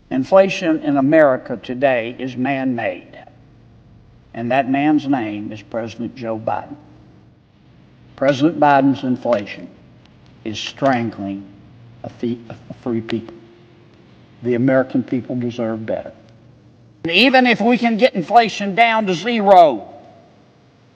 Inflation in America today is man-made, and that man's name is President Joe Biden. President Biden's inflation is strangling a free people. The American people deserve better. And even if we can get inflation down to zero,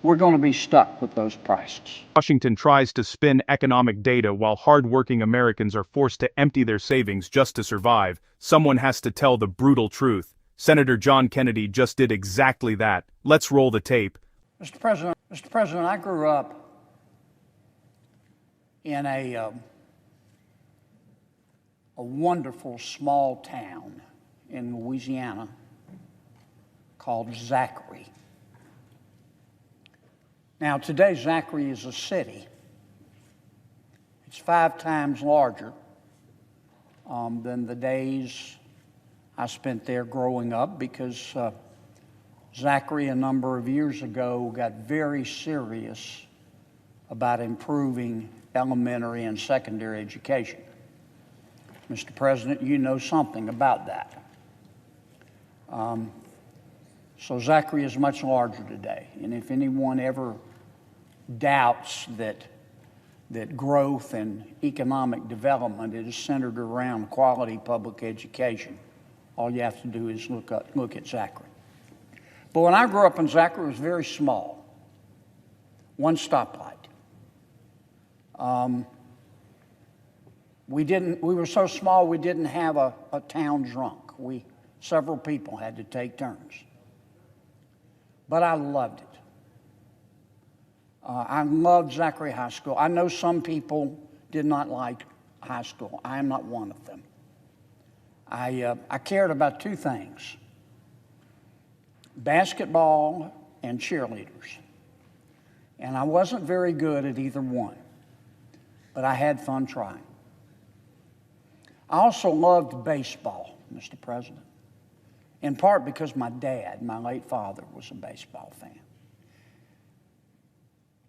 we're going to be stuck with those prices. Washington tries to spin economic data while hardworking Americans are forced to empty their savings just to survive. Someone has to tell the brutal truth. Senator John Kennedy just did exactly that. Let's roll the tape. Mr. President, I grew up in a wonderful small town in Louisiana called Zachary. Now, today, Zachary is a city. It's 5 times larger than the days I spent there growing up, because Zachary, a number of years ago, got very serious about improving elementary and secondary education. Mr. President, you know something about that. So Zachary is much larger today, and if anyone ever doubts that growth and economic development is centered around quality public education, all you have to do is look at Zachary. But when I grew up in Zachary, it was very small. 1 stoplight. We were so small we didn't have a town drunk. Several people had to take turns. But I loved it. I loved Zachary High School. I know some people did not like high school. I am not one of them. I cared about 2 things: basketball and cheerleaders. And I wasn't very good at either one, but I had fun trying. I also loved baseball, Mr. President, in part because my dad, my late father, was a baseball fan.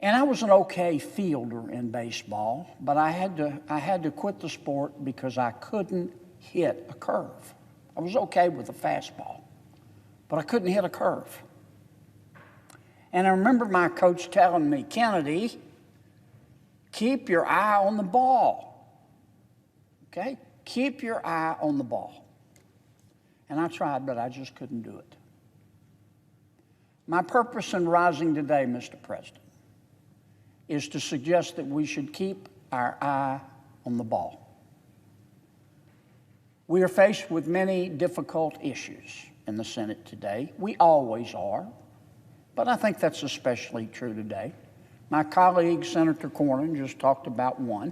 And I was an okay fielder in baseball, but I had to quit the sport because I couldn't hit a curve. I was okay with a fastball, but I couldn't hit a curve. And I remember my coach telling me, "Kennedy, keep your eye on the ball, okay? Keep your eye on the ball." And I tried, but I just couldn't do it. My purpose in rising today, Mr. President, is to suggest that we should keep our eye on the ball. We are faced with many difficult issues in the Senate today. We always are, but I think that's especially true today. My colleague, Senator Cornyn, just talked about one: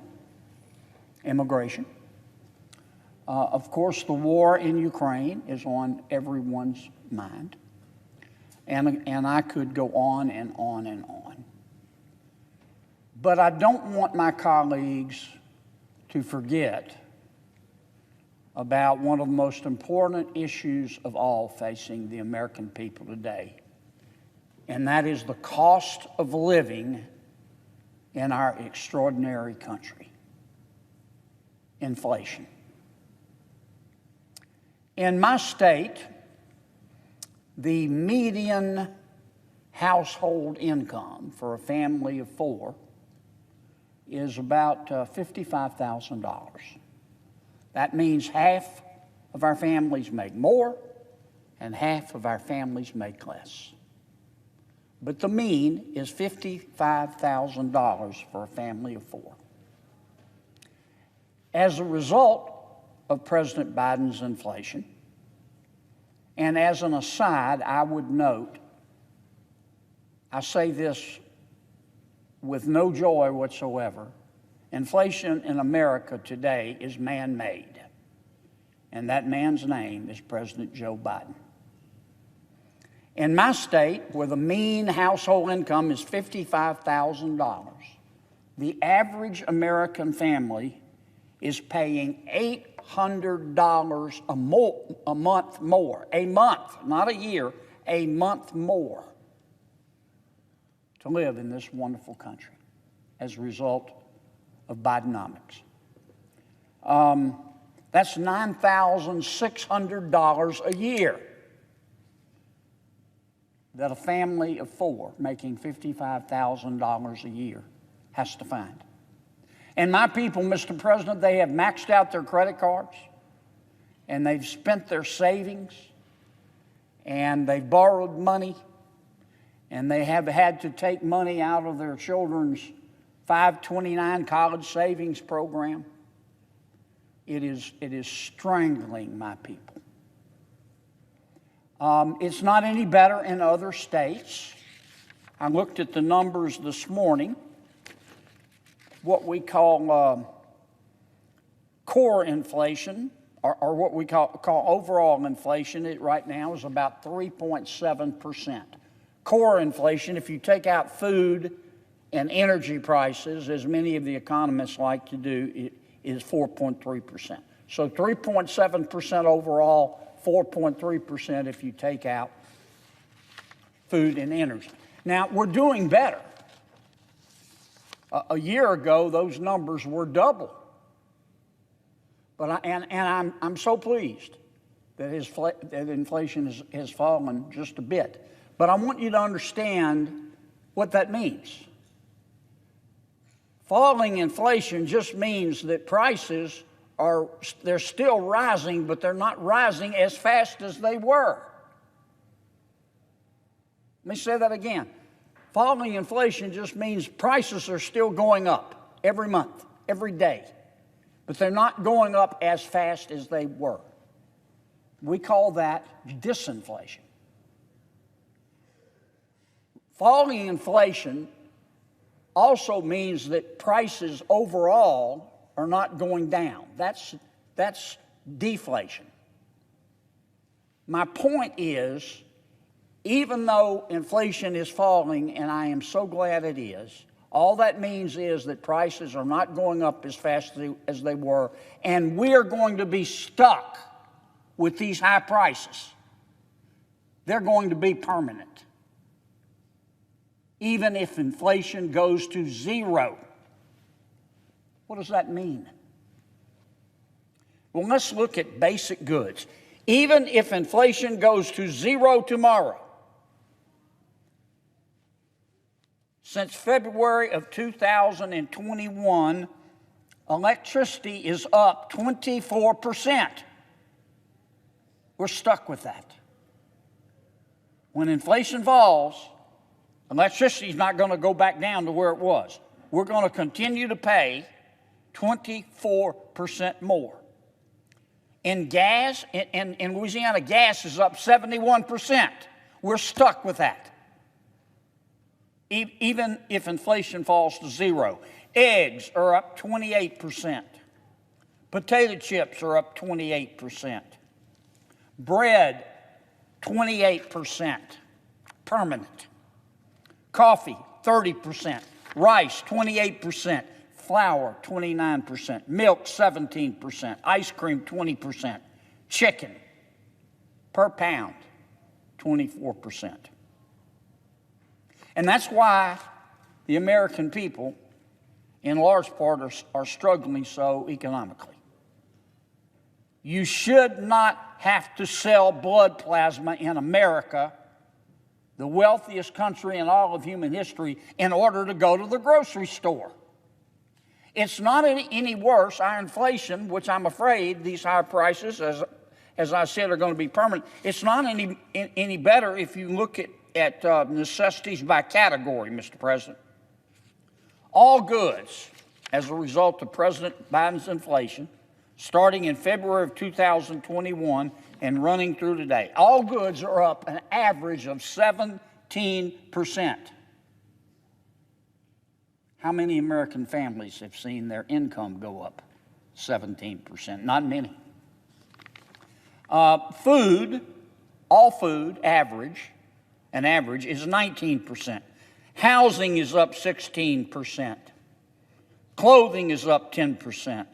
immigration. Of course, the war in Ukraine is on everyone's mind, and I could go on and on and on. But I don't want my colleagues to forget about one of the most important issues of all facing the American people today, and that is the cost of living in our extraordinary country: inflation. In my state, the median household income for a family of 4 is about $55,000. That means half of our families make more and half of our families make less. But the mean is $55,000 for a family of 4. As a result of President Biden's inflation, and as an aside, I would note, I say this with no joy whatsoever, inflation in America today is man-made, and that man's name is President Joe Biden. In my state, where the mean household income is $55,000, the average American family is paying $800 a month more, a month, not a year, a month more, to live in this wonderful country as a result of Bidenomics. That's $9,600 a year that a family of four making $55,000 a year has to find. And my people, Mr. President, they have maxed out their credit cards, and they've spent their savings, and they've borrowed money, and they have had to take money out of their children's 529 college savings program. It is strangling my people. It's not any better in other states. I looked at the numbers this morning. What we call core inflation, or what we call overall inflation, it right now is about 3.7%. Core inflation, if you take out food and energy prices, as many of the economists like to do, is 4.3%. So 3.7% overall, 4.3% if you take out food and energy. Now, we're doing better. A year ago, those numbers were double. But I'm so pleased that inflation has fallen just a bit. But I want you to understand what that means. Falling inflation just means that prices they're still rising, but they're not rising as fast as they were. Let me say that again. Falling inflation just means prices are still going up every month, every day, but they're not going up as fast as they were. We call that disinflation. Falling inflation also means that prices overall are not going down. That's deflation. My point is, even though inflation is falling, and I am so glad it is, all that means is that prices are not going up as fast as they were, and we're going to be stuck with these high prices. They're going to be permanent, even if inflation goes to zero. What does that mean? Well, let's look at basic goods. Even if inflation goes to zero tomorrow, since February of 2021, electricity is up 24%. We're stuck with that. When inflation falls, electricity is not going to go back down to where it was. We're going to continue to pay 24% more. In gas, in Louisiana, gas is up 71%. We're stuck with that, even if inflation falls to zero. Eggs are up 28%. Potato chips are up 28%. Bread, 28%, permanent. Coffee, 30%. Rice, 28%. Flour, 29%. Milk, 17%. Ice cream, 20%. Chicken, per pound, 24%. And that's why the American people, in large part, are struggling so economically. You should not have to sell blood plasma in America, the wealthiest country in all of human history, in order to go to the grocery store. It's not any worse, our inflation, which I'm afraid these higher prices, as I said, are going to be permanent. It's not any better if you look at necessities by category, Mr. President. All goods, as a result of President Biden's inflation, starting in February of 2021 and running through today, all goods are up an average of 17%. How many American families have seen their income go up 17%? Not many. Food, all food, an average is 19%. Housing is up 16%. Clothing is up 10%.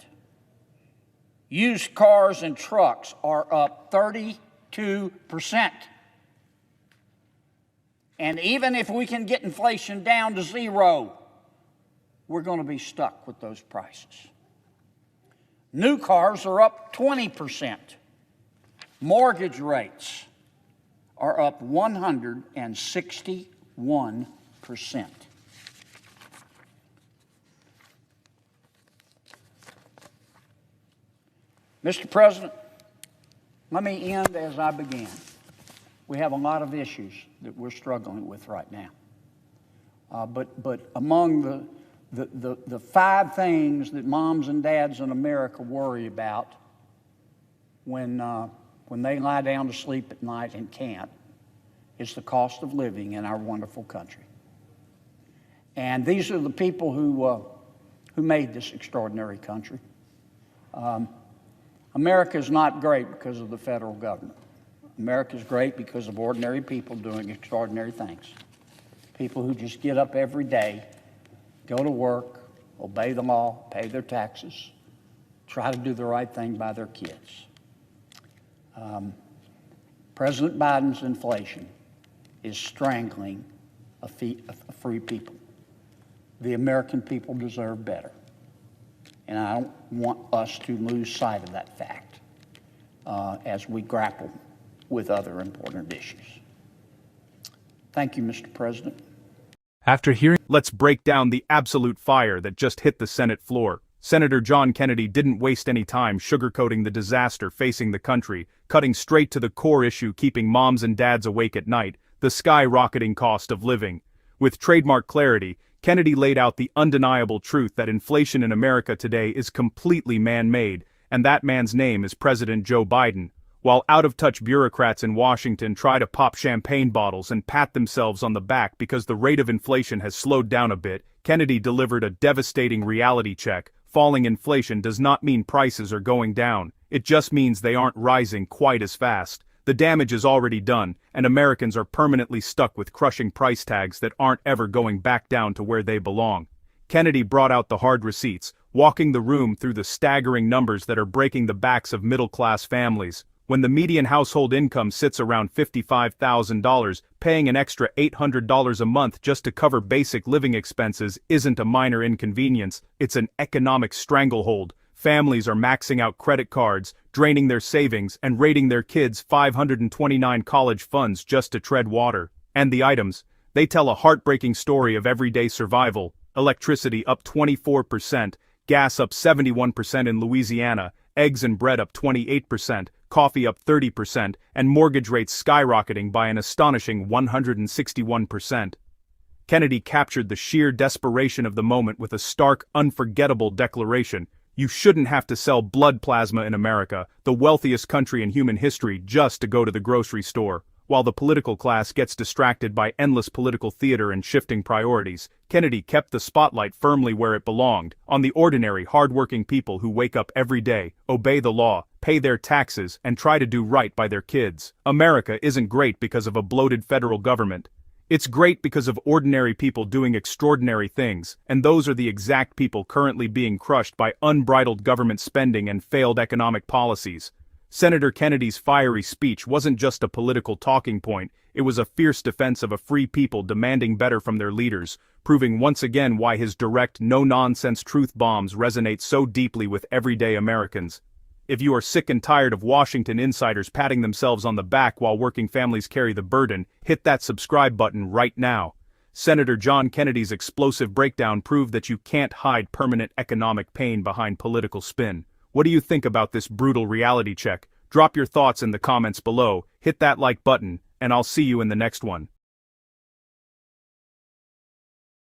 Used cars and trucks are up 32%. And even if we can get inflation down to zero, we're going to be stuck with those prices. New cars are up 20%. Mortgage rates are up 161%. Mr. President, let me end as I began. We have a lot of issues that we're struggling with right now. But among the 5 things that moms and dads in America worry about when they lie down to sleep at night and can't, is the cost of living in our wonderful country. And these are the people who made this extraordinary country. America is not great because of the federal government. America is great because of ordinary people doing extraordinary things. People who just get up every day, go to work, obey the law, pay their taxes, try to do the right thing by their kids. President Biden's inflation is strangling a free people. The American people deserve better. And I don't want us to lose sight of that fact as we grapple with other important issues. Thank you, Mr. President. After hearing, let's break down the absolute fire that just hit the Senate floor. Senator John Kennedy didn't waste any time sugarcoating the disaster facing the country, cutting straight to the core issue keeping moms and dads awake at night, the skyrocketing cost of living. With trademark clarity, Kennedy laid out the undeniable truth that inflation in America today is completely man-made, and that man's name is President Joe Biden. While out-of-touch bureaucrats in Washington try to pop champagne bottles and pat themselves on the back because the rate of inflation has slowed down a bit, Kennedy delivered a devastating reality check. Falling inflation does not mean prices are going down. It just means they aren't rising quite as fast. The damage is already done, and Americans are permanently stuck with crushing price tags that aren't ever going back down to where they belong. Kennedy brought out the hard receipts, walking the room through the staggering numbers that are breaking the backs of middle-class families. When the median household income sits around $55,000, paying an extra $800 a month just to cover basic living expenses isn't a minor inconvenience, it's an economic stranglehold. Families are maxing out credit cards, draining their savings, and raiding their kids' 529 college funds just to tread water. And the items, they tell a heartbreaking story of everyday survival. Electricity up 24%, gas up 71% in Louisiana, eggs and bread up 28%, coffee up 30%, and mortgage rates skyrocketing by an astonishing 161%. Kennedy captured the sheer desperation of the moment with a stark, unforgettable declaration. You shouldn't have to sell blood plasma in America, the wealthiest country in human history, just to go to the grocery store. While the political class gets distracted by endless political theater and shifting priorities, Kennedy kept the spotlight firmly where it belonged, on the ordinary, hard-working people who wake up every day, obey the law, pay their taxes, and try to do right by their kids. America isn't great because of a bloated federal government. It's great because of ordinary people doing extraordinary things, and those are the exact people currently being crushed by unbridled government spending and failed economic policies. Senator Kennedy's fiery speech wasn't just a political talking point, it was a fierce defense of a free people demanding better from their leaders, proving once again why his direct, no-nonsense truth bombs resonate so deeply with everyday Americans. If you are sick and tired of Washington insiders patting themselves on the back while working families carry the burden, hit that subscribe button right now. Senator John Kennedy's explosive breakdown proved that you can't hide permanent economic pain behind political spin. What do you think about this brutal reality check? Drop your thoughts in the comments below, hit that like button, and I'll see you in the next one.